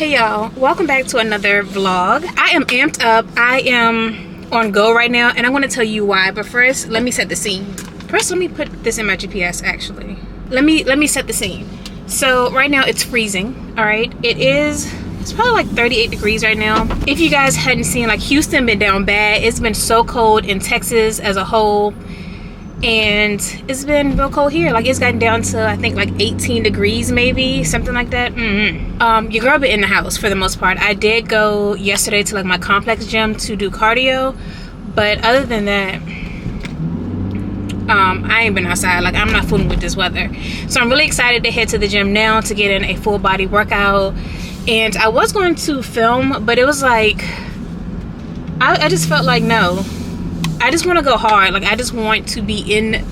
Hey y'all, welcome back to another vlog. I am amped up. I am on go right now, and I want to tell you why. But first, let me set the scene. First, let me put this in my GPS. Actually, let me set the scene. So right now it's freezing. All right, it's probably like 38 degrees right now. If you guys hadn't seen, like, Houston been down bad. It's been so cold in Texas as a whole, and it's been real cold here. Like, it's gotten down to, I think, like 18 degrees maybe, something like that. Your girl been in the house for the most part. I did go yesterday to, like, my complex gym to do cardio, but other than that, I ain't been outside. Like, I'm not fooling with this weather. So I'm really excited to head to the gym now to get in a full body workout. And I was going to film, but it was like, I just felt like, no, I just want to go hard. Like, I just want to be in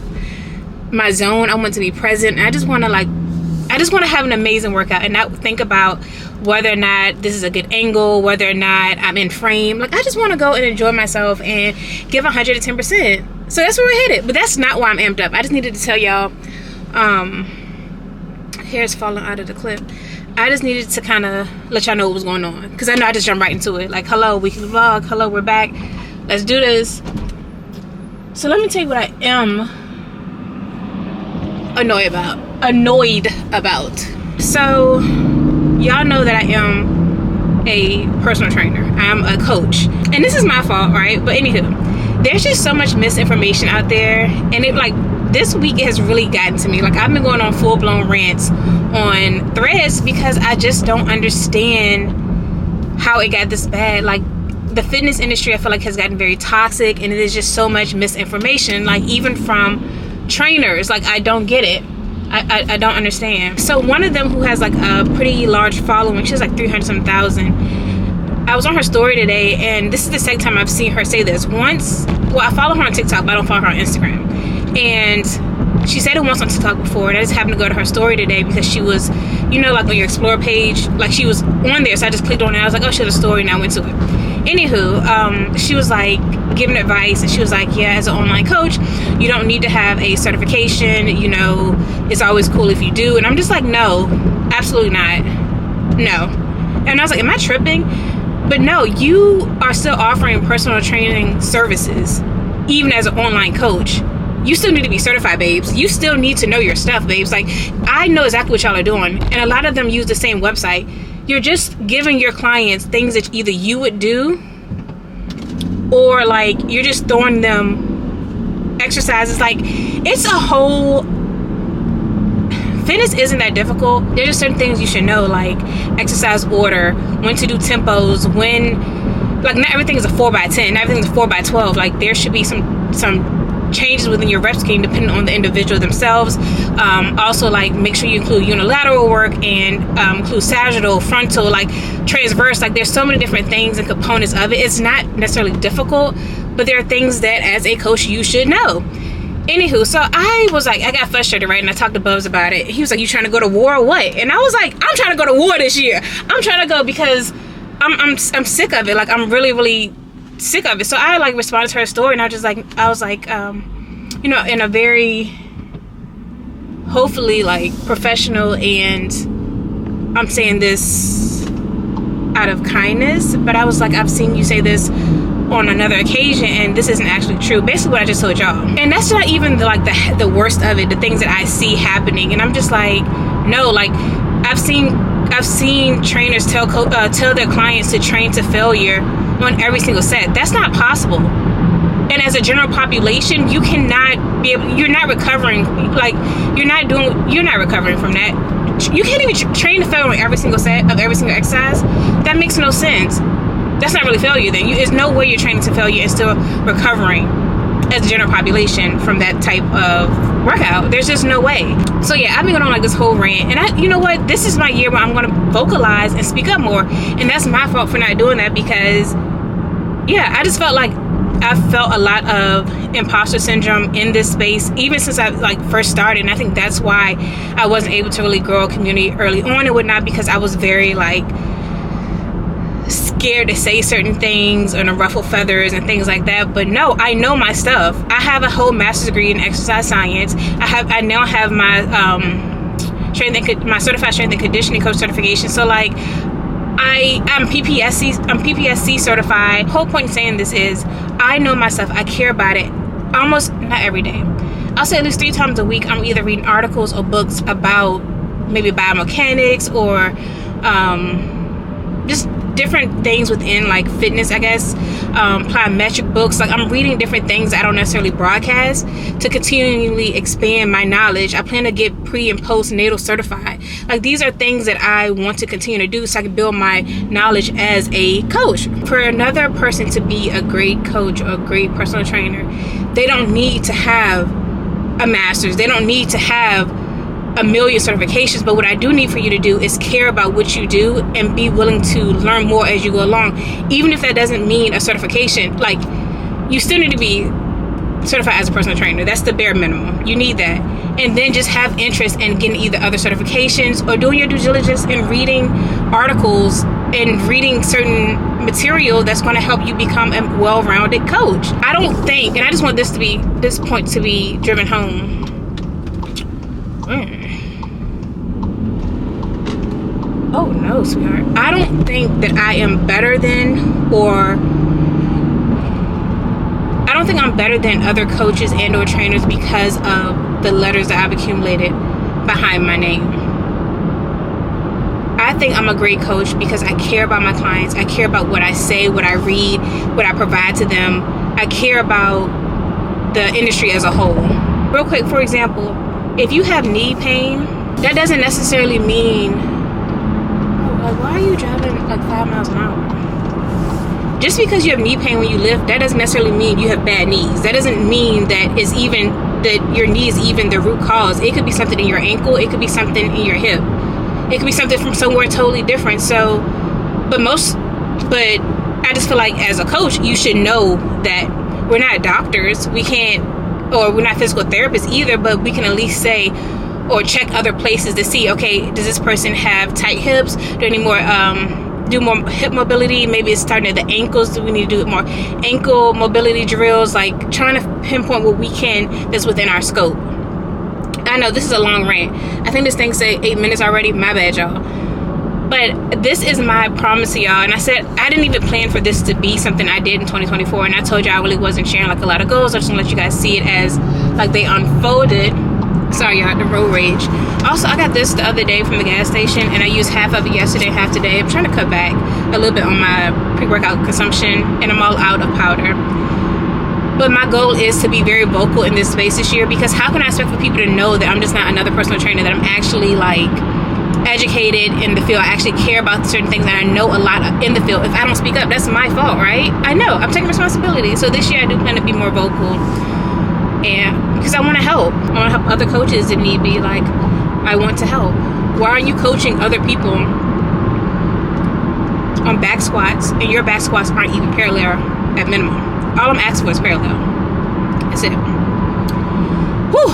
my zone. I want to be present. And I just want to have an amazing workout and not think about whether or not this is a good angle, whether or not I'm in frame. Like, I just want to go and enjoy myself and give 110%. So that's where we're headed. But that's not why I'm amped up. I just needed to tell y'all, hair's falling out of the clip. I just needed to kind of let y'all know what was going on, because I know I just jumped right into it. Like, hello, weekly vlog. Hello, we're back. Let's do this. So let me tell you what I am annoyed about. So y'all know that I am a personal trainer. I'm a coach, and this is my fault, right? But anywho, there's just so much misinformation out there, and it, like, this week it has really gotten to me. Like, I've been going on full-blown rants on Threads because I just don't understand how it got this bad. Like, the fitness industry, I feel like, has gotten very toxic, and there's just so much misinformation, like, even from trainers. Like, I don't get it. I don't understand. So one of them, who has, like, a pretty large following, she has like 300-something, I was on her story today, and this is the second time I've seen her say this. Once, well, I follow her on TikTok, but I don't follow her on Instagram. And she said it once on TikTok before, and I just happened to go to her story today because she was, you know, like, on your explore page, like, she was on there. So I just clicked on it. I was like, oh, she has a story, and I went to it. Anywho, she was, like, giving advice, and she was like, yeah, as an online coach, you don't need to have a certification. You know, it's always cool if you do. And I'm just like, no, absolutely not. No. And I was like, am I tripping? But no, you are still offering personal training services, even as an online coach. You still need to be certified, babes. You still need to know your stuff, babes. Like, I know exactly what y'all are doing, and a lot of them use the same website. You're just giving your clients things that either you would do, or, like, you're just throwing them exercises. Like, it's a whole... Fitness isn't that difficult. There's just certain things you should know, like exercise order, when to do tempos, when, like, not everything is a 4x10, not everything is a 4x12. Like, there should be some changes within your rep scheme depending on the individual themselves. Also, like, make sure you include unilateral work and include sagittal, frontal, like transverse. Like, there's so many different things and components of it. It's not necessarily difficult, but there are things that as a coach you should know. Anywho, so I was like, I got frustrated, right? And I talked to Bubs about it. He was like, you trying to go to war or what? And I was like, I'm trying to go to war this year. I'm trying to go because I'm sick of it. Like, I'm really, really sick of it. So I, like, responded to her story, and I was like, you know, in a very, hopefully, like, professional, and I'm saying this out of kindness, but I was like, I've seen you say this on another occasion, and this isn't actually true. Basically what I just told y'all. And that's not even the worst of it, the things that I see happening. And I'm just like, no. Like, I've seen trainers tell their clients to train to failure on every single set. That's not possible. And as a general population, you cannot be able, you're not recovering. Like, you're not recovering from that. You can't even train to failure on every single set of every single exercise. That makes no sense. That's not really failure then. There's no way you're training to failure and still recovering as a general population from that type of workout. There's just no way. So yeah, I've been going on, like, this whole rant, and you know what? This is my year where I'm going to vocalize and speak up more, and that's my fault for not doing that because, yeah, I just felt like I felt a lot of imposter syndrome in this space, even since I, like, first started. And I think that's why I wasn't able to really grow a community early on and whatnot, because I was very, like, scared to say certain things or to ruffle feathers and things like that. But no, I know my stuff. I have a whole master's degree in exercise science. I now have my my certified strength and conditioning coach certification. So, like, I'm PPSC certified. The whole point in saying this is I know myself. I care about it almost not every day. I'll say at least 3 times a week I'm either reading articles or books about maybe biomechanics or just different things within like fitness, I guess, plyometric books. Like I'm reading different things I don't necessarily broadcast to continually expand my knowledge. I plan to get pre and postnatal certified. Like these are things that I want to continue to do so I can build my knowledge as a coach. For another person to be a great coach or a great personal trainer, they don't need to have a master's. They don't need to have a million certifications, but what I do need for you to do is care about what you do and be willing to learn more as you go along, even if that doesn't mean a certification. Like you still need to be certified as a personal trainer. That's the bare minimum. You need that, and then just have interest in getting either other certifications or doing your due diligence and reading articles and reading certain material that's going to help you become a well-rounded coach. I don't think, and I just want this point to be driven home. Oh no, sweetheart. I don't think that I am better than, or I don't think I'm better than other coaches and or trainers because of the letters that I've accumulated behind my name. I think I'm a great coach because I care about my clients. I care about what I say, what I read, what I provide to them. I care about the industry as a whole. Real quick, for example, if you have knee pain, that doesn't necessarily mean, like, why are you driving like 5 miles an hour? Just because you have knee pain when you lift, that doesn't necessarily mean you have bad knees. That doesn't mean that your knee is even the root cause. It could be something in your ankle. It could be something in your hip. It could be something from somewhere totally different. So, but I just feel like as a coach, you should know that we're not doctors. We can't, or we're not physical therapists either, but we can at least say or check other places to see, okay, does this person have tight hips? Do they need more, do more hip mobility? Maybe it's starting at the ankles. Do we need to do more ankle mobility drills? Like trying to pinpoint what we can that's within our scope. I know this is a long rant. I think this thing said 8 minutes already. My bad, y'all. But this is my promise to y'all. And I said I didn't even plan for this to be something I did in 2024. And I told you I really wasn't sharing like a lot of goals. I just want to let you guys see it as like they unfolded. Sorry, y'all, the road rage. Also, I got this the other day from the gas station, and I used half of it yesterday, half today. I'm trying to cut back a little bit on my pre-workout consumption, and I'm all out of powder. But my goal is to be very vocal in this space this year, because how can I expect for people to know that I'm just not another personal trainer, that I'm actually like educated in the field, I actually care about certain things, and I know a lot in the field. If I don't speak up, that's my fault, right? I know, I'm taking responsibility. So this year I do plan to be more vocal, and because I want to help. I want to help other coaches that need be. Like, I want to help. Why are you coaching other people on back squats and your back squats aren't even parallel at minimum? All I'm asking for is parallel. That's it. Whew.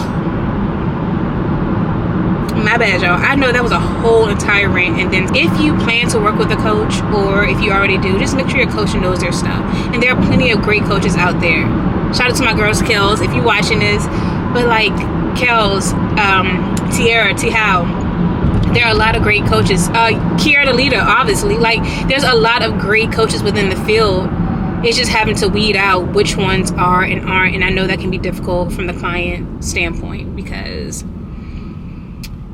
My bad, y'all. I know that was a whole entire rant. And then if you plan to work with a coach, or if you already do, just make sure your coach knows their stuff. And there are plenty of great coaches out there. Shout out to my girls, Kels, if you're watching this. But like Kels, Tiara, Tihao, there are a lot of great coaches. Kiara, the leader, obviously. Like, there's a lot of great coaches within the field. It's just having to weed out which ones are and aren't. And I know that can be difficult from the client standpoint, because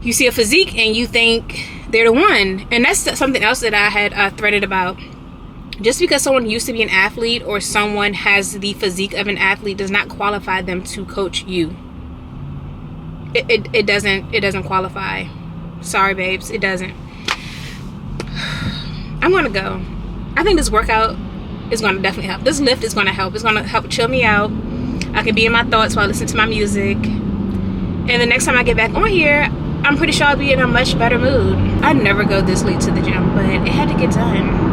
you see a physique and you think they're the one. And that's something else that I had threaded about. Just because someone used to be an athlete or someone has the physique of an athlete does not qualify them to coach you. It doesn't qualify. Sorry, babes, it doesn't. I'm gonna go. I think this workout is gonna definitely help. This lift is gonna help. It's gonna help chill me out. I can be in my thoughts while I listen to my music. And the next time I get back on here, I'm pretty sure I'll be in a much better mood. I never go this late to the gym, but it had to get done.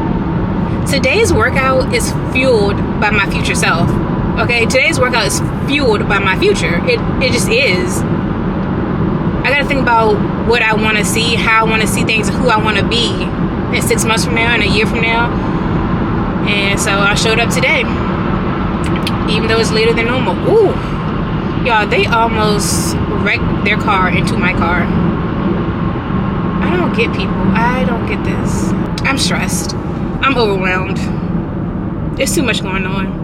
Today's workout is fueled by my future self. Okay, today's workout is fueled by my future. It just is. I gotta think about what I want to see, how I want to see things, who I want to be in 6 months from now and a year from now. And so I showed up today, even though it's later than normal. Ooh, y'all, they almost wrecked their car into my car. I don't get people. I don't get this. I'm stressed. I'm overwhelmed. There's too much going on.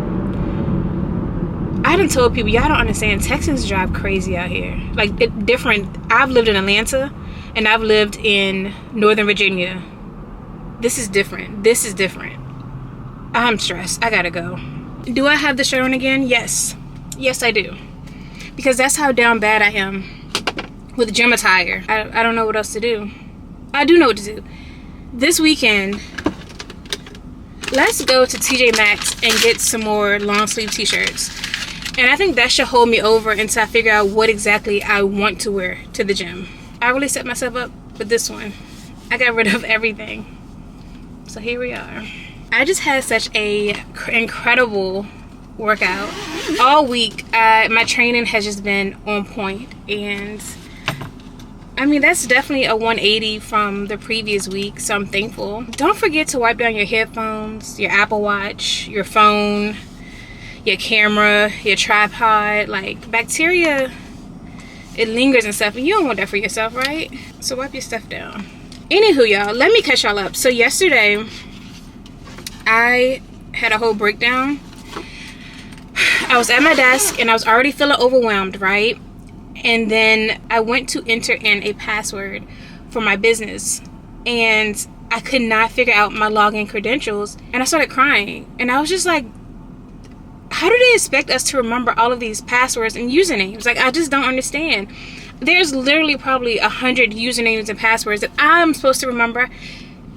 I done told people, y'all don't understand, Texans drive crazy out here. Like, different. I've lived in Atlanta and I've lived in Northern Virginia. This is different. This is different. I'm stressed. I gotta go. Do I have the shirt on again? Yes. Yes, I do. Because that's how down bad I am with gym attire. I don't know what else to do. I do know what to do. This weekend, let's go to TJ Maxx and get some more long sleeve t-shirts. And I think that should hold me over until I figure out what exactly I want to wear to the gym. I really set myself up with this one. I got rid of everything. So here we are. I just had such a incredible workout. All week, my training has just been on point. And I mean, that's definitely a 180 from the previous week. So I'm thankful. Don't forget to wipe down your headphones, your Apple Watch, your phone, your camera, your tripod. Like, bacteria, it lingers and stuff, and you don't want that for yourself, right? So wipe your stuff down. Anywho, y'all, let me catch y'all up. So yesterday I had a whole breakdown. I was at my desk and I was already feeling overwhelmed, right? And then I went to enter in a password for my business and I could not figure out my login credentials, and I started crying. And I was just like, how do they expect us to remember all of these passwords and usernames? Like, I just don't understand. There's literally probably 100 usernames and passwords that I'm supposed to remember.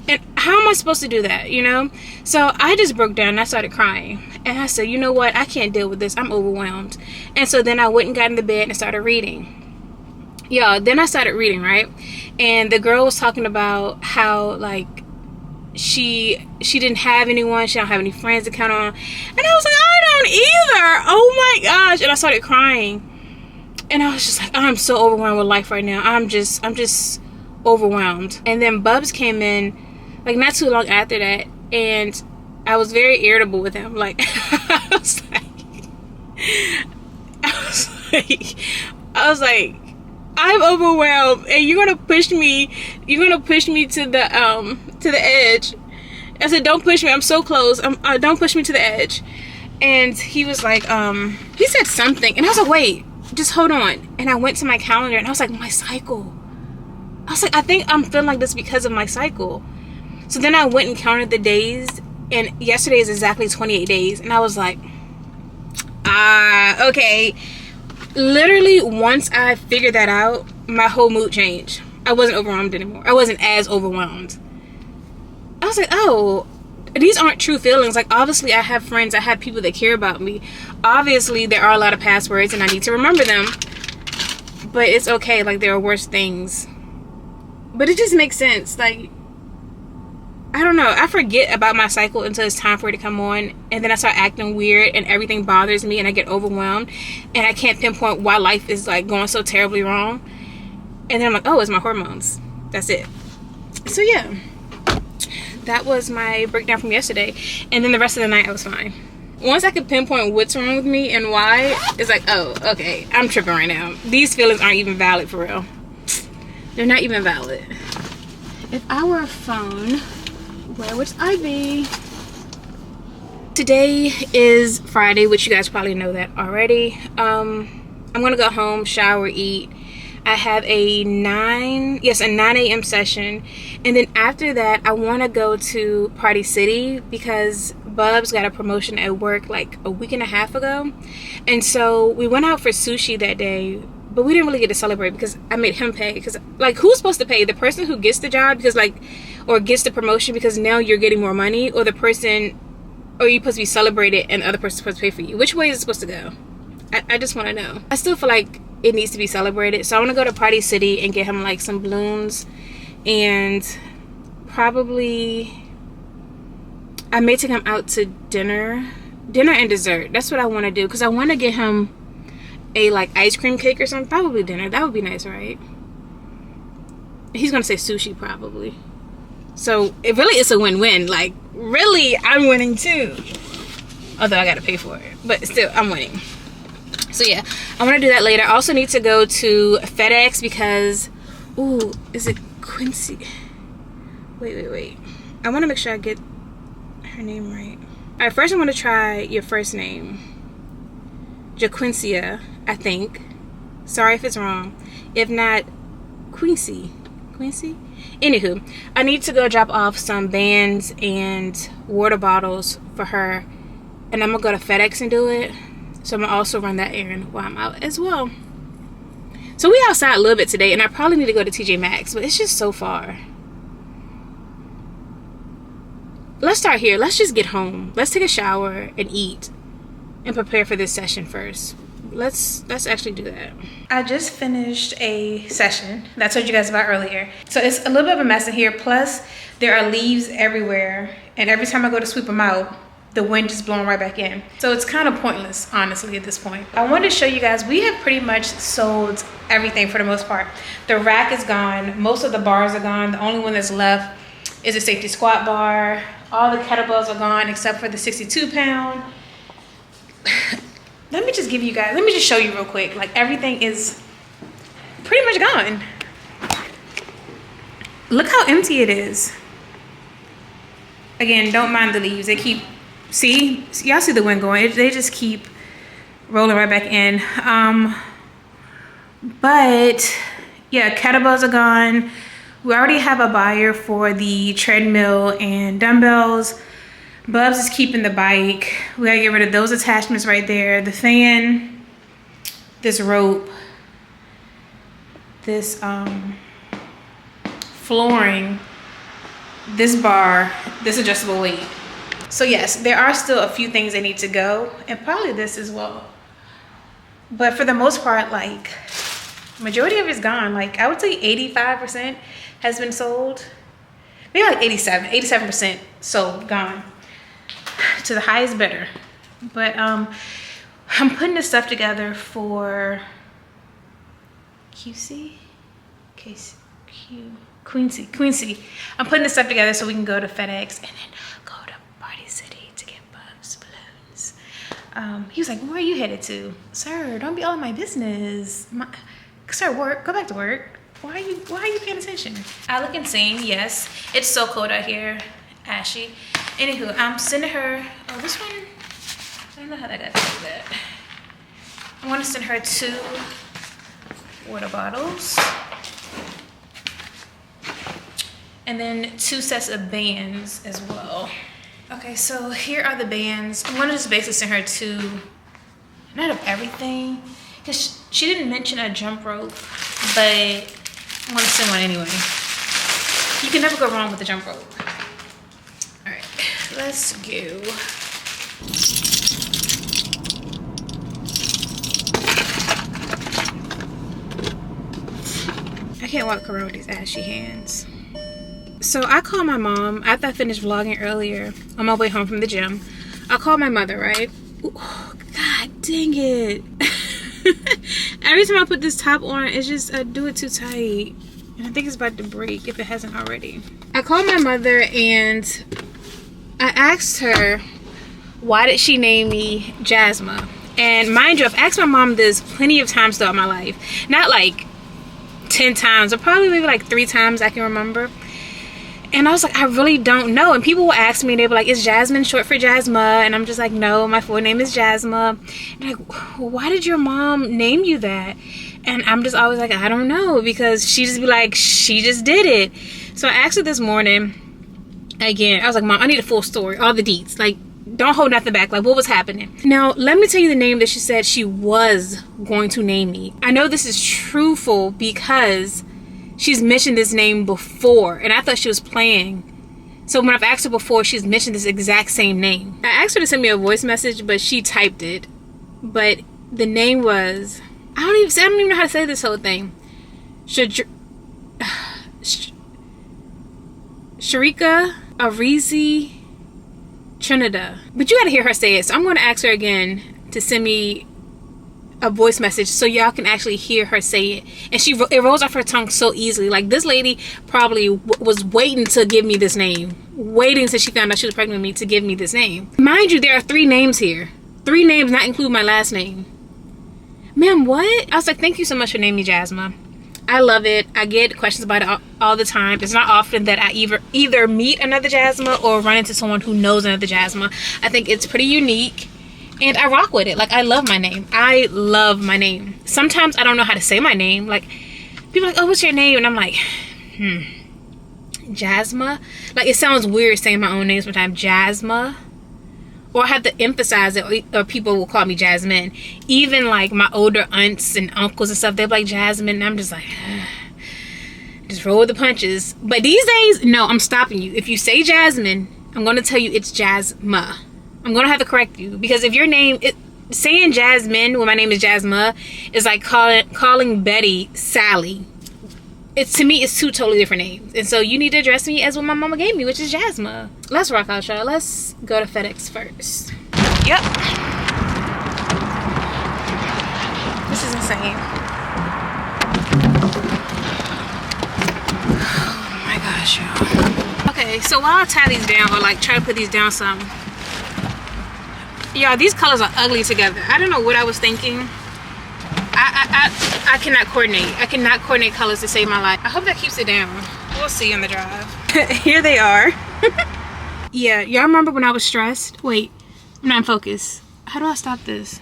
And how am I supposed to do that, you know? So I just broke down and I started crying. And I said, you know what? I can't deal with this. I'm overwhelmed. And so then I went and got in the bed and started reading. Yeah, then I started reading, right? And the girl was talking about how, like, she didn't have anyone, she don't have any friends to count on, and I was like, I don't either. Oh my gosh. And I started crying, and I was just like, I'm so overwhelmed with life right now. I'm just overwhelmed. And then Bubs came in like not too long after that, and I was very irritable with him. Like, I was like I'm overwhelmed, and you're gonna push me to the edge. I said, don't push me, I'm so close. Don't push me to the edge. And he was like, he said something, and I was like, wait, just hold on. And I went to my calendar and I was like, my cycle. I was like, I think I'm feeling like this because of my cycle. So then I went and counted the days, and yesterday is exactly 28 days. And I was like, okay. Literally, once I figured that out, my whole mood changed. I wasn't overwhelmed anymore. I wasn't as overwhelmed. I was like, oh, these aren't true feelings. Like, obviously I have friends, I have people that care about me. Obviously there are a lot of passwords and I need to remember them, but it's okay. Like, there are worse things. But it just makes sense. Like, I don't know, I forget about my cycle until it's time for it to come on, and then I start acting weird and everything bothers me and I get overwhelmed and I can't pinpoint why life is like going so terribly wrong. And then I'm like, oh, it's my hormones. That's it. So yeah, that was my breakdown from yesterday. And then the rest of the night I was fine. Once I could pinpoint what's wrong with me and why, it's like, oh, okay, I'm tripping right now. These feelings aren't even valid for real. They're not even valid. If I were a phone, where would I be? Today is Friday, which you guys probably know that already. I'm gonna go home, shower, eat. I have a 9 a.m. session, and then after that I want to go to Party City because Bubs got a promotion at work like a week and a half ago, and so we went out for sushi that day, but we didn't really get to celebrate because I made him pay. Because, like, who's supposed to pay? The person who gets the job, because, like, or gets the promotion because now you're getting more money, or the person, or you're supposed to be celebrated and the other person's supposed to pay for you? Which way is it supposed to go? I just want to know. I still feel like it needs to be celebrated. So I want to go to Party City and get him like some balloons, and probably I may take him out to dinner and dessert. That's what I want to do, because I want to get him a like ice cream cake or something. Probably dinner. That would be nice, right? He's gonna say sushi probably. So it really is a win-win. Like, really, I'm winning too, although I gotta pay for it, but still I'm winning. So yeah, I want to do that later. I also need to go to FedEx because, ooh, is it Quincy. Wait. I want to make sure I get her name right. All right, first I'm going to try your first name. Jaquincia, I think. Sorry if it's wrong. If not, Quincy. Anywho, I need to go drop off some bands and water bottles for her. And I'm going to go to FedEx and do it. So I'm going to also run that errand while I'm out as well. So we outside a little bit today. And I probably need to go to TJ Maxx. But it's just so far. Let's start here. Let's just get home. Let's take a shower and eat. And prepare for this session first. Let's actually do that. I just finished a session that I told you guys about earlier. So it's a little bit of a mess in here. Plus, there are leaves everywhere. And every time I go to sweep them out, the wind just blowing right back in. So it's kind of pointless, honestly, at this point. I wanted to show you guys, we have pretty much sold everything for the most part. The rack is gone. Most of the bars are gone. The only one that's left is a safety squat bar. All the kettlebells are gone except for the 62-pound. Let me just show you real quick. Like, everything is pretty much gone. Look how empty it is. Again, don't mind the leaves. They keep, see? Y'all see the wind going. They just keep rolling right back in. But yeah, kettlebells are gone. We already have a buyer for the treadmill and dumbbells. Bubs is keeping the bike. We gotta get rid of those attachments right there. The fan, this rope, this flooring, this bar, this adjustable weight. So yes, there are still a few things that need to go, and probably this as well. But for the most part, like, majority of it's gone. Like, I would say 85% has been sold. Maybe like 87% sold, gone. To the highest bidder. But I'm putting this stuff together for Quincy. I'm putting this stuff together so we can go to FedEx and then go to Party City to get Bubs balloons. He was like, where are you headed to? Sir, don't be all in my business. Sir, go back to work. Why are you paying attention? I look insane, yes. It's so cold out here, ashy. Anywho, I'm sending her, oh, this one, I don't know how that got like that. I want to send her 2 water bottles. And then 2 sets of bands as well. Okay, so here are the bands. I'm gonna just basically send her 2, not of everything, because she didn't mention a jump rope, but I'm gonna send one anyway. You can never go wrong with the jump rope. All right, let's go. I can't walk around with these ashy hands. So I called my mom after I finished vlogging earlier on my way home from the gym. I called my mother, right? Ooh, God dang it. Every time I put this top on, it's just, I do it too tight. And I think it's about to break if it hasn't already. I called my mother and I asked her, why did she name me Jasma? And mind you, I've asked my mom this plenty of times throughout my life. Not like 10 times, or probably maybe like 3 times I can remember. And I was like, I really don't know. And people will ask me, they were like, is Jasmine short for Jasma? And I'm just like, no, my full name is Jasma. And like, well, why did your mom name you that? And I'm just always like, I don't know, because she just be like, she just did it. So I asked her this morning, again, I was like, Mom, I need a full story, all the deets. Like, don't hold nothing back. Like, what was happening? Now, let me tell you the name that she said she was going to name me. I know this is truthful because she's mentioned this name before, and I thought she was playing. So when I've asked her before, she's mentioned this exact same name. I asked her to send me a voice message, but she typed it. But the name was, I don't even know how to say this whole thing. Sharika Arizi Trinidad. But you gotta hear her say it. So I'm gonna ask her again to send me a voice message so y'all can actually hear her say it. And it rolls off her tongue so easily. Like, this lady probably was waiting to give me this name. Waiting till she found out she was pregnant with me to give me this name. Mind you, there are 3 names here. 3 names, not include my last name. Ma'am, what? I was like, thank you so much for naming me Jasma. I love it. I get questions about it all the time. It's not often that I either meet another Jasmine or run into someone who knows another Jasmine. I think it's pretty unique, and I rock with it. Like, I love my name. I love my name. Sometimes I don't know how to say my name. Like, people are like, oh, what's your name? And I'm like, Jasmine. Like, it sounds weird saying my own name sometimes. Jasmine. Or I have to emphasize it, or people will call me Jasmine. Even like my older aunts and uncles and stuff, they're like Jasmine, and I'm just like, just roll with the punches. But these days, no, I'm stopping you. If you say Jasmine, I'm going to tell you it's Jasmine. I'm going to have to correct you, because if your name, saying Jasmine when my name is Jasmine is like calling Betty Sally. To me, it's two totally different names. And so you need to address me as what my mama gave me, which is Jasmine. Let's rock out, y'all. Let's go to FedEx first. Yep. This is insane. Oh my gosh, y'all. Okay, so while I tie these down, or like try to put these down some, y'all, these colors are ugly together. I don't know what I was thinking. I cannot coordinate. I cannot coordinate colors to save my life. I hope that keeps it down. We'll see on the drive. Here they are. Yeah, y'all remember when I was stressed? Wait, I'm not in focus. How do I stop this?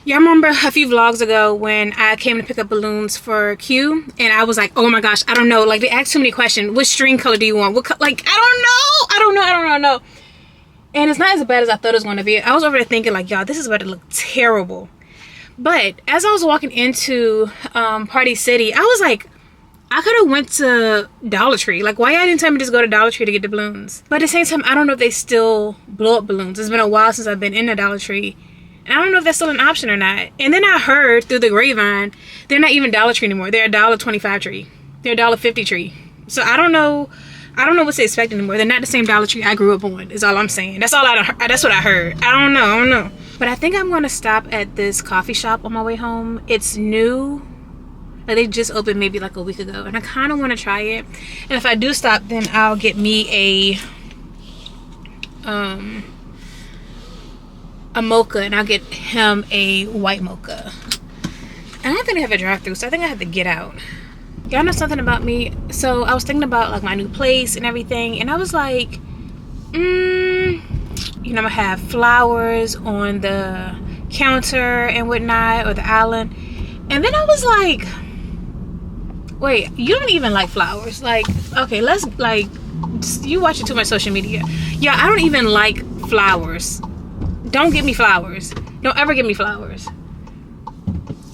Y'all remember a few vlogs ago when I came to pick up balloons for Q, and I was like, oh my gosh, I don't know. Like, they asked too many questions. What string color do you want? Like, I don't know. And it's not as bad as I thought it was going to be. I was over there thinking like, y'all, this is about to look terrible. But as I was walking into Party City, I was like, I could have went to Dollar Tree. Like, why y'all didn't tell me to just go to Dollar Tree to get the balloons? But at the same time, I don't know if they still blow up balloons. It's been a while since I've been in a Dollar Tree, and I don't know if that's still an option or not. And then I heard through the grapevine, they're not even Dollar Tree anymore. They're a $1.25 tree. They're a $1.50 tree. So I don't know what to expect anymore. They're not the same Dollar Tree I grew up on, is all I'm saying. That's what I heard. I don't know. But I think I'm going to stop at this coffee shop on my way home. It's new. Like, they just opened maybe like a week ago, and I kind of want to try it. And if I do stop, then I'll get me a mocha, and I'll get him a white mocha. And I don't think they have a drive-thru, so I think I have to get out. Y'all know something about me? So I was thinking about like my new place and everything, and I was like, you know, I'm gonna have flowers on the counter and whatnot, or the island. And then I was like, wait, you don't even like flowers. Like, okay, let's, like, you watching too much social media. Yeah, I don't even like flowers. Don't give me flowers. Don't ever give me flowers.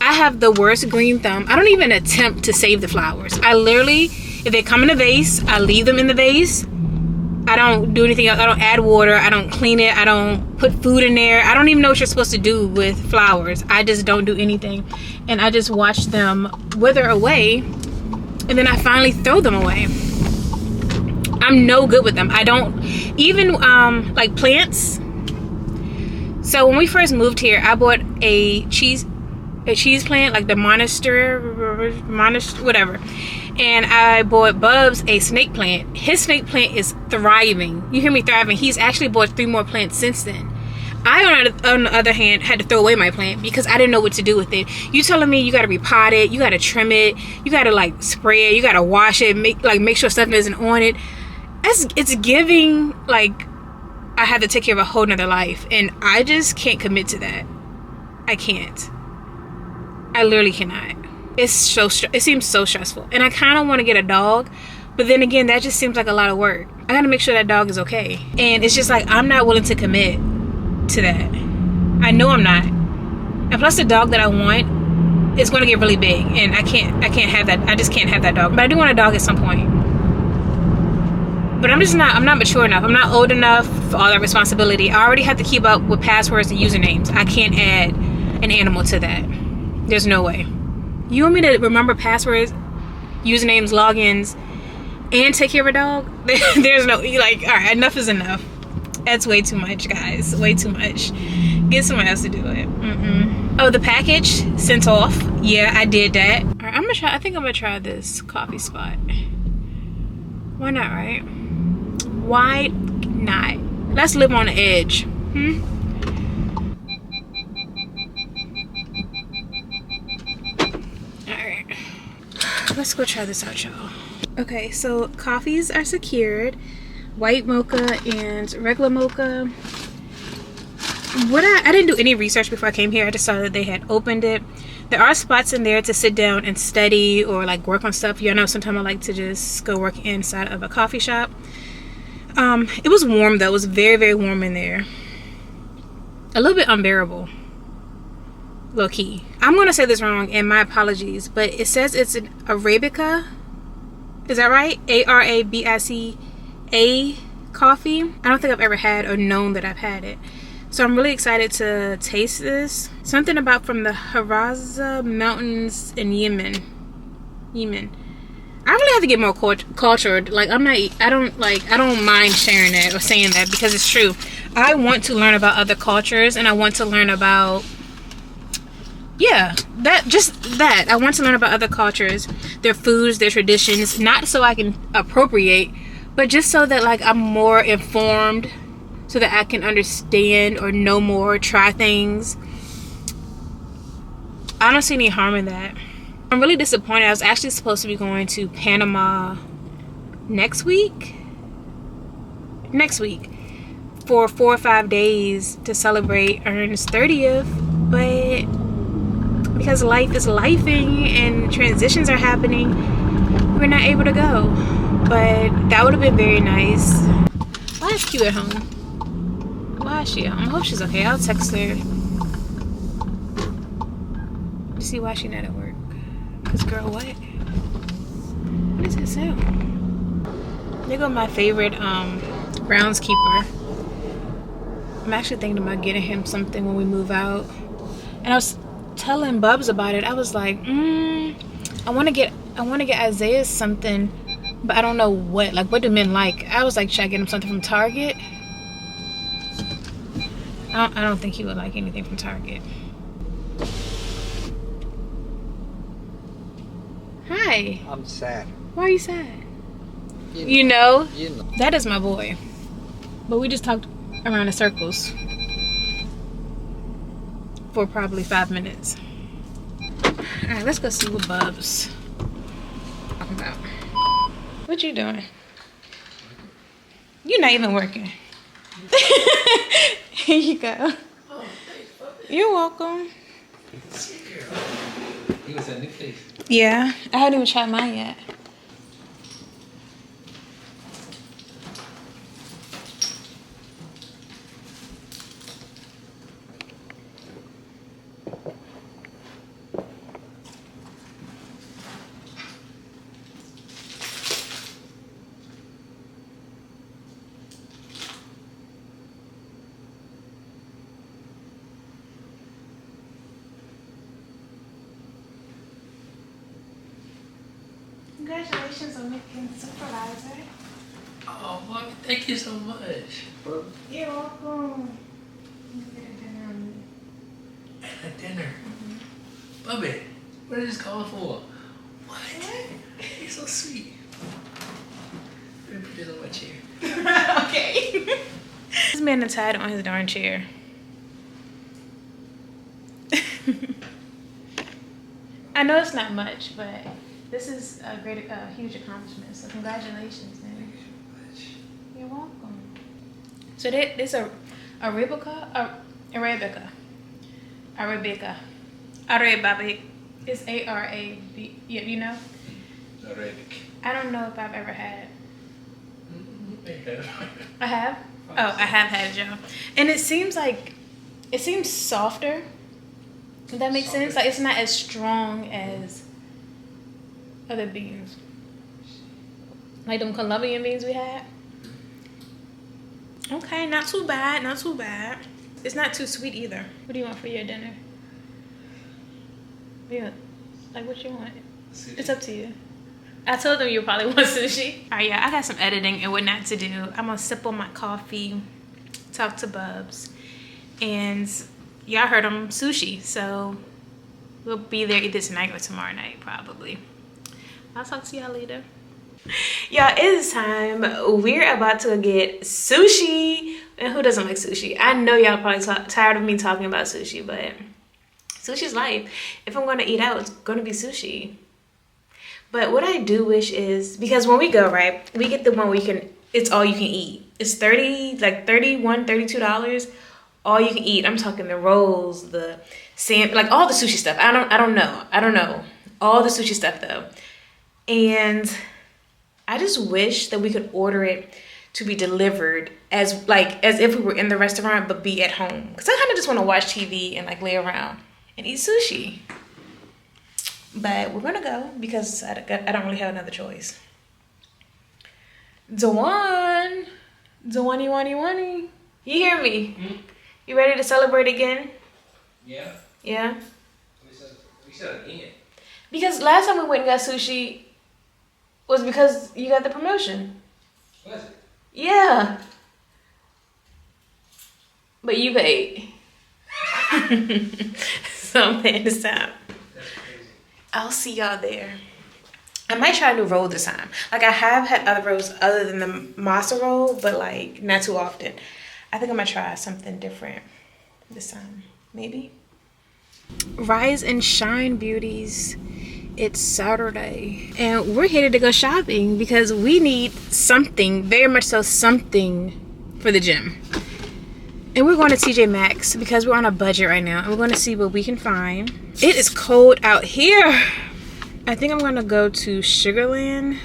I have the worst green thumb. I don't even attempt to save the flowers. I literally, if they come in a vase, I leave them in the vase. I don't do anything else. I don't add water. I don't clean it. I don't put food in there. I don't even know what you're supposed to do with flowers. I just don't do anything. And I just watch them wither away. And then I finally throw them away. I'm no good with them. I don't even like plants. So when we first moved here, I bought a cheese plant, like the monastery, whatever. And I bought Bubs a snake plant. His snake plant is thriving. You hear me, thriving. He's actually bought 3 more plants since then. I, on the other hand, had to throw away my plant because I didn't know what to do with it. You telling me you got to repot it, you got to trim it, you got to like spray it, you got to wash it, make sure stuff isn't on it. It's giving like I have to take care of a whole nother life, and I just can't commit to that. I can't. I literally cannot. It seems so stressful, and I kind of want to get a dog, but then again, that just seems like a lot of work. I gotta make sure that dog is okay, and it's just like I'm not willing to commit to that. I know I'm not. And plus, the dog that I want is going to get really big, and I can't have that. I just can't have that dog. But I do want a dog at some point. But I'm not mature enough. I'm not old enough for all that responsibility. I already have to keep up with passwords and usernames. I can't add an animal to that. There's no way. You want me to remember passwords, usernames, logins, and take care of a dog? There's no, like, all right, enough is enough. That's way too much, guys. Way too much. Get someone else to do it. Oh, the package sent off. Yeah, I did that. All right, I think I'm gonna try this coffee spot. Why not, right? Why not? Let's live on the edge. let's go try this out, y'all. Okay, so coffees are secured. White mocha and regular mocha. I didn't do any research before I came here. I just saw that they had opened it. There are spots in there to sit down and study or like work on stuff. Y'all know sometimes I like to just go work inside of a coffee shop. It was warm though. It was very, very warm in there. A little bit unbearable. Low key. I'm gonna say this wrong and my apologies, but it says it's an Arabica. Is that right? Arabica coffee. I don't think I've ever had or known that I've had it. So I'm really excited to taste this. Something about from the Haraza Mountains in Yemen. I really have to get more cultured. Like I don't mind sharing that or saying that because it's true. I want to learn about other cultures and I want to learn about I want to learn about other cultures, their foods, their traditions, not so I can appropriate, but just so that like I'm more informed, so that I can understand or know more, try things. I don't see any harm in that. I'm really disappointed. I was actually supposed to be going to Panama next week for 4 or 5 days to celebrate Ern's 30th, but because life is lifing and transitions are happening, we're not able to go. But that would have been very nice. Why is Q at home? Why is she at home? I hope she's okay. I'll text her to see why she's not at work. Cause girl, what is that sound? There go my favorite groundskeeper. I'm actually thinking about getting him something when we move out. And I was telling Bubs about it. I was like, I want to get Isaiah something, but I don't know what. Like, what do men like? I was like, should I get him something from Target? I don't think he would like anything from Target. Hi. I'm sad. Why are you sad? You know? That is my boy. But we just talked around in circles for probably 5 minutes. Alright, let's go see what Bubs talking about. What you doing? You're not even working. Here you go. Oh, thanks, puppy. You're welcome. You was a new face. Yeah, I haven't even tried mine yet. Congratulations on making supervisor. Oh, Bobby, thank you so much. You're welcome. And a dinner. Bubby, what is this calling for? What? You're so sweet. Let me put this on my chair. Okay. This man is tied on his darn chair. I know it's not much, but this is a huge accomplishment. So congratulations, man. Thank you so much. You're welcome. So this a Arabica. It's A-R-A-B. Yeah, you know. Arabic. I don't know if I've ever had. Mm-hmm. I have. Oh, I have had it, y'all. And it seems softer. If that makes sense. Like it's not as strong as other beans. Like them Colombian beans we had. Okay, not too bad, not too bad. It's not too sweet either. What do you want for your dinner? Yeah, like what you want? Sushi. It's up to you. I told them you probably want sushi. All right, yeah, I got some editing and whatnot to do. I'm gonna sip on my coffee, talk to Bubs, and y'all heard him, sushi. So we'll be there either tonight or tomorrow night, probably. I'll talk to y'all later. Y'all, it is time. We're about to get sushi. And who doesn't like sushi? I know y'all probably tired of me talking about sushi, but sushi's life. If I'm gonna eat out, it's gonna be sushi. But what I do wish is, because when we go, right, we get the one where you can, it's all you can eat. It's $32 all you can eat. I'm talking the rolls, the salmon, like all the sushi stuff. I don't know all the sushi stuff though. And I just wish that we could order it to be delivered as if we were in the restaurant but be at home, because I kind of just want to watch TV and like lay around and eat sushi. But we're gonna go because I don't really have another choice. Dwani, you hear me? Mm-hmm. You ready to celebrate again? Yeah. Yeah? We said again. Because last time we went and got sushi was because you got the promotion. Was it? Yeah. But you paid. So I'm paying this time. That's crazy. I'll see y'all there. I might try a new roll this time. Like, I have had other rolls other than the masa roll, but like not too often. I think I'm gonna try something different this time, maybe. Rise and shine, beauties. It's Saturday and we're headed to go shopping because we need something, very much so something for the gym. And we're going to TJ Maxx because we're on a budget right now and we're going to see what we can find. It is cold out here. I think I'm going to go to Sugarland,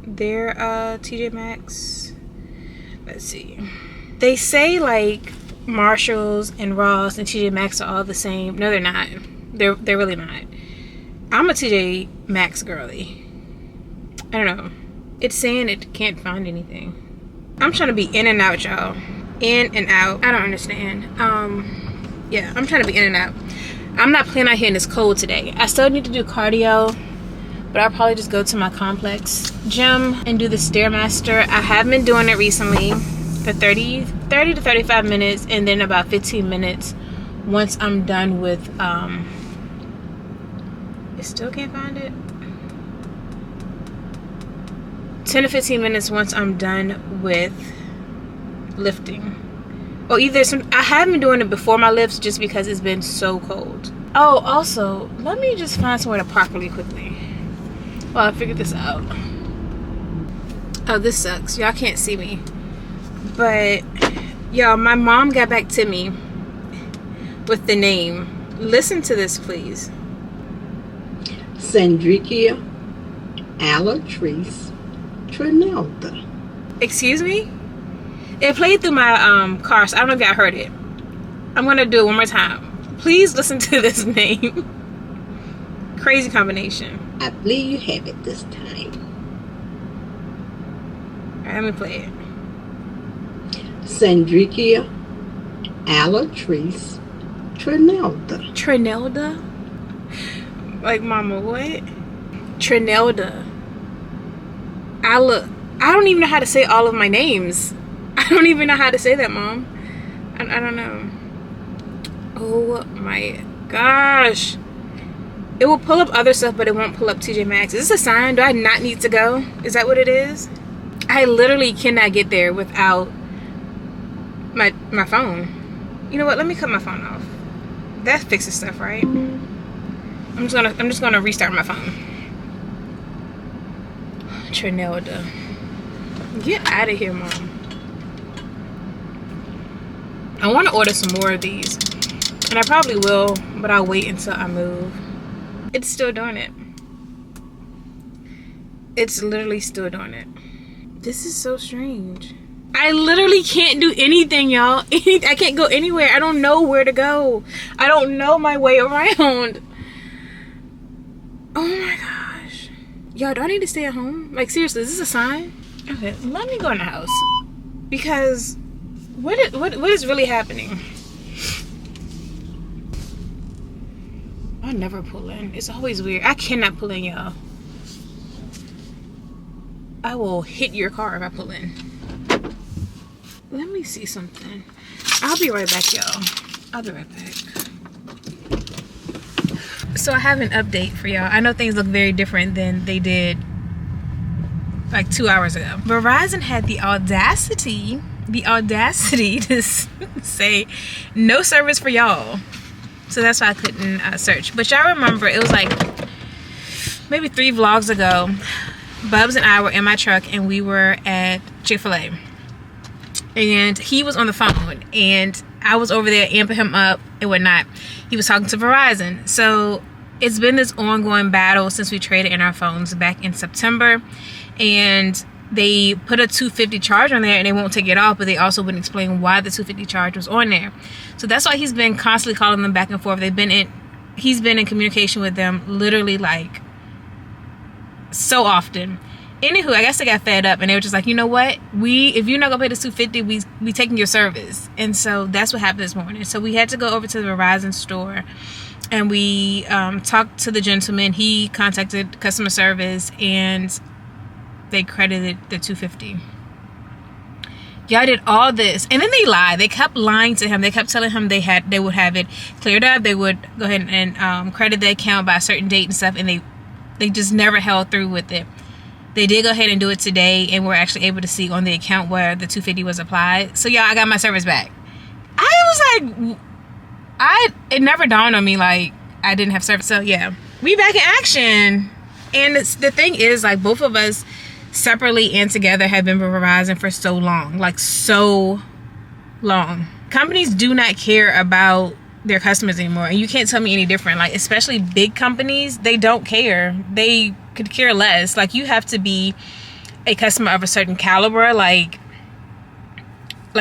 their TJ Maxx. Let's see. They say like Marshalls and Ross and TJ Maxx are all the same. No, they're not. They're really not. I'm a TJ Maxx girly. I don't know. It's saying it can't find anything. I'm trying to be in and out, y'all. In and out. I don't understand. Yeah, I'm trying to be in and out. I'm not planning out here in this cold today. I still need to do cardio, but I'll probably just go to my complex gym and do the Stairmaster. I have been doing it recently for 30 to 35 minutes and then about 15 minutes once I'm done with I still can't find it. 10 to 15 minutes once I'm done with lifting. Or either I haven't been doing it before my lifts just because it's been so cold. Oh, also, let me just find somewhere to park really quickly while I figure this out. Oh, this sucks. Y'all can't see me. But, y'all, my mom got back to me with the name. Listen to this, please. Sandrikia Alatrice Trinelda. Excuse me? It played through my car, so I don't know if y'all heard it. I'm gonna do it one more time. Please listen to this name. Crazy combination. I believe you have it this time. Alright, let me play it. Sandrikia Alatrice Trinelda. Trinelda? Like, mama, what? Trinelda. I don't even know how to say all of my names. I don't even know how to say that, Mom. I don't know. Oh my gosh. It will pull up other stuff, but it won't pull up TJ Maxx. Is this a sign? Do I not need to go? Is that what it is? I literally cannot get there without my phone. You know what? Let me cut my phone off. That fixes stuff, right? I'm just gonna restart my phone. Trinelda. Get out of here, Mom. I want to order some more of these. And I probably will, but I'll wait until I move. It's still doing it. It's literally still doing it. This is so strange. I literally can't do anything, y'all. I can't go anywhere. I don't know where to go. I don't know my way around. Oh my gosh. Y'all, do I need to stay at home? Like, seriously, is this a sign? Okay, let me go in the house. Because what is really happening? I never pull in. It's always weird. I cannot pull in, y'all. I will hit your car if I pull in. Let me see something. I'll be right back, y'all. I'll be right back. So I have an update for y'all. I know things look very different than they did like 2 hours ago. Verizon had the audacity to say no service for y'all. So that's why I couldn't search. But y'all remember, it was like maybe 3 vlogs ago, Bubs and I were in my truck and we were at Chick-fil-A. And he was on the phone and I was over there amping him up and whatnot. He was talking to Verizon. So it's been this ongoing battle since we traded in our phones back in September. And they put a $250 charge on there and they won't take it off, but they also wouldn't explain why the $250 charge was on there. So that's why he's been constantly calling them back and forth. He's been in communication with them literally like so often. Anywho, I guess they got fed up and they were just like, you know what? If you're not gonna pay the $250, we taking your service. And so that's what happened this morning. So we had to go over to the Verizon store and we talked to the gentleman. He contacted customer service and they credited the $250. Y'all did all this and then they lied. They kept lying to him. They kept telling him they would have it cleared up. They would go ahead and credit the account by a certain date and stuff, and they just never held through with it. They did go ahead and do it today, and we're actually able to see on the account where the $250 was applied. So y'all, I got my service back. I was like, it never dawned on me like I didn't have service. So yeah, we back in action. And the thing is, like, both of us separately and together have been with Verizon for so long, like so long. Companies do not care about their customers anymore, and you can't tell me any different. Like, especially big companies, they don't care. They could care less. Like, you have to be a customer of a certain caliber, like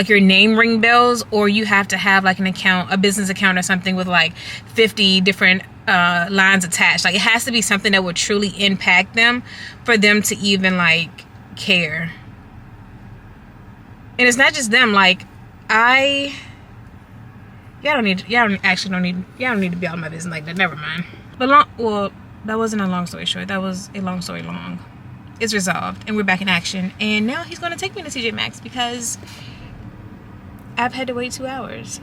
your name ring bells, or you have to have like an account, a business account or something with like 50 different lines attached. Like, it has to be something that would truly impact them for them to even like care. And it's not just them. Like, y'all don't need to be out of my business like that. Never mind. But that wasn't a long story short. That was a long story long. It's resolved and we're back in action. And now he's gonna take me to TJ Maxx because I've had to wait 2 hours.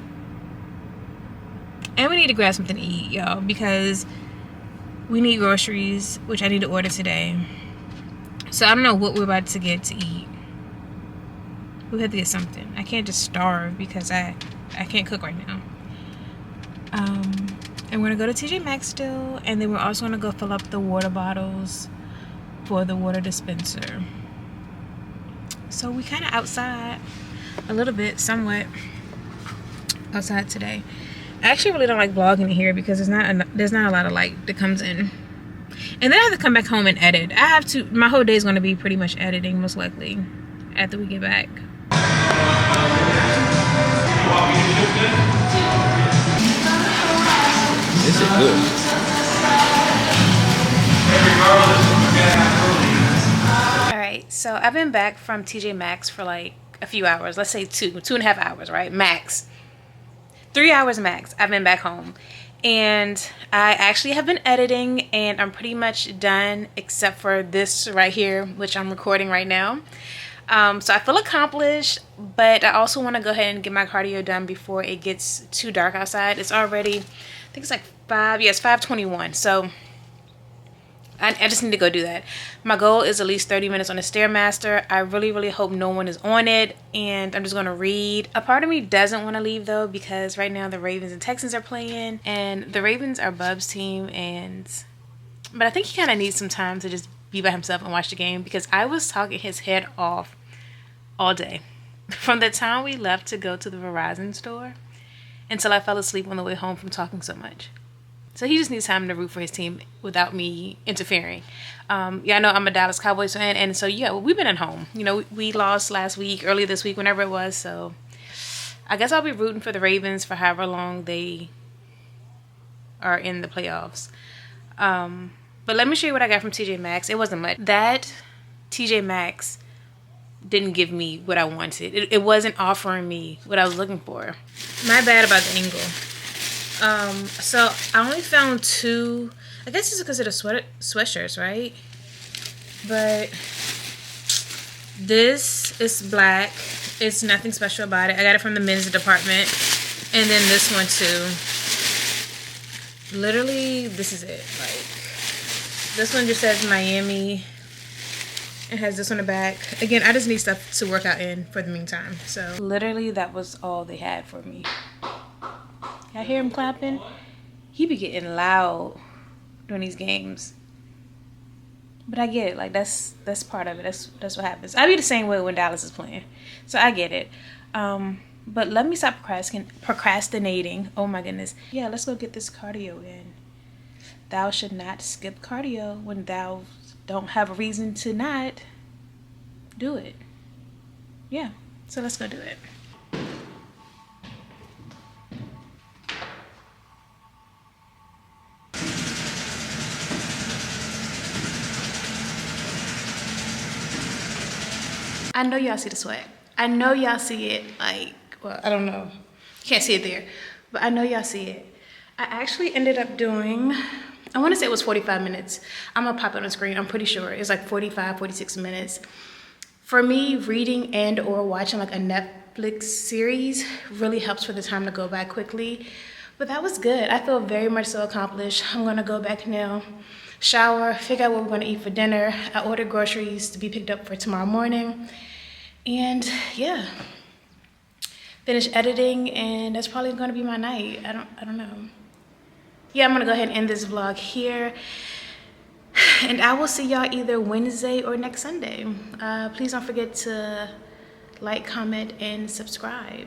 And we need to grab something to eat, y'all, because we need groceries, which I need to order today. So I don't know what we're about to get to eat. We have to get something. I can't just starve because I can't cook right now. And we're gonna go to TJ Maxx still, and then we're also gonna go fill up the water bottles for the water dispenser. So we kind of outside a little bit, somewhat outside today. I actually really don't like vlogging in here because there's not a lot of light that comes in, and then I have to come back home and edit. My whole day is going to be pretty much editing, most likely, after we get back. This is good. Alright, so I've been back from TJ Maxx for like a few hours. Let's say 2.5 hours, right? Max. 3 hours max. I've been back home. And I actually have been editing and I'm pretty much done except for this right here, which I'm recording right now. So I feel accomplished, but I also want to go ahead and get my cardio done before it gets too dark outside. It's already, I think it's like 5:21. So I just need to go do that. My goal is at least 30 minutes on the Stairmaster. I really, really hope no one is on it. And I'm just going to read. A part of me doesn't want to leave though, because right now the Ravens and Texans are playing. And the Ravens are Bubs' team. But I think he kind of needs some time to just be by himself and watch the game. Because I was talking his head off all day. From the time we left to go to the Verizon store until I fell asleep on the way home from talking so much. So he just needs time to root for his team without me interfering. Yeah, I know I'm a Dallas Cowboys fan, and so yeah, we've been at home. You know, we lost last week, earlier this week, whenever it was. So I guess I'll be rooting for the Ravens for however long they are in the playoffs. But let me show you what I got from TJ Maxx. It wasn't much. That TJ Maxx didn't give me what I wanted. It wasn't offering me what I was looking for. My bad about the angle. So I only found 2. I guess it's because of the sweatshirts, right? But this is black. It's nothing special about it. I got it from the men's department. And then this one too. Literally, this is it. Like, this one just says Miami. It has this on the back. Again, I just need stuff to work out in for the meantime. So literally, that was all they had for me. I hear him clapping. He be getting loud during these games. But I get it. Like that's part of it. That's what happens. I be the same way when Dallas is playing, so I get it. But let me stop procrastinating. Oh my goodness. Yeah, let's go get this cardio in. Thou should not skip cardio when thou don't have a reason to not do it. Yeah, so let's go do it. I know y'all see the sweat. I know y'all see it, like, well, I don't know. Can't see it there, but I know y'all see it. I actually ended up doing, I want to say it was 45 minutes. I'm gonna pop it on the screen. I'm pretty sure it's like 45, 46 minutes. For me, reading and or watching like a Netflix series really helps for the time to go by quickly. But that was good. I feel very much so accomplished. I'm gonna go back now, shower, figure out what we're gonna eat for dinner. I ordered groceries to be picked up for tomorrow morning. And yeah, finish editing, and that's probably gonna be my night. I don't know. Yeah, I'm gonna go ahead and end this vlog here. And I will see y'all either Wednesday or next Sunday. Please don't forget to like, comment, and subscribe.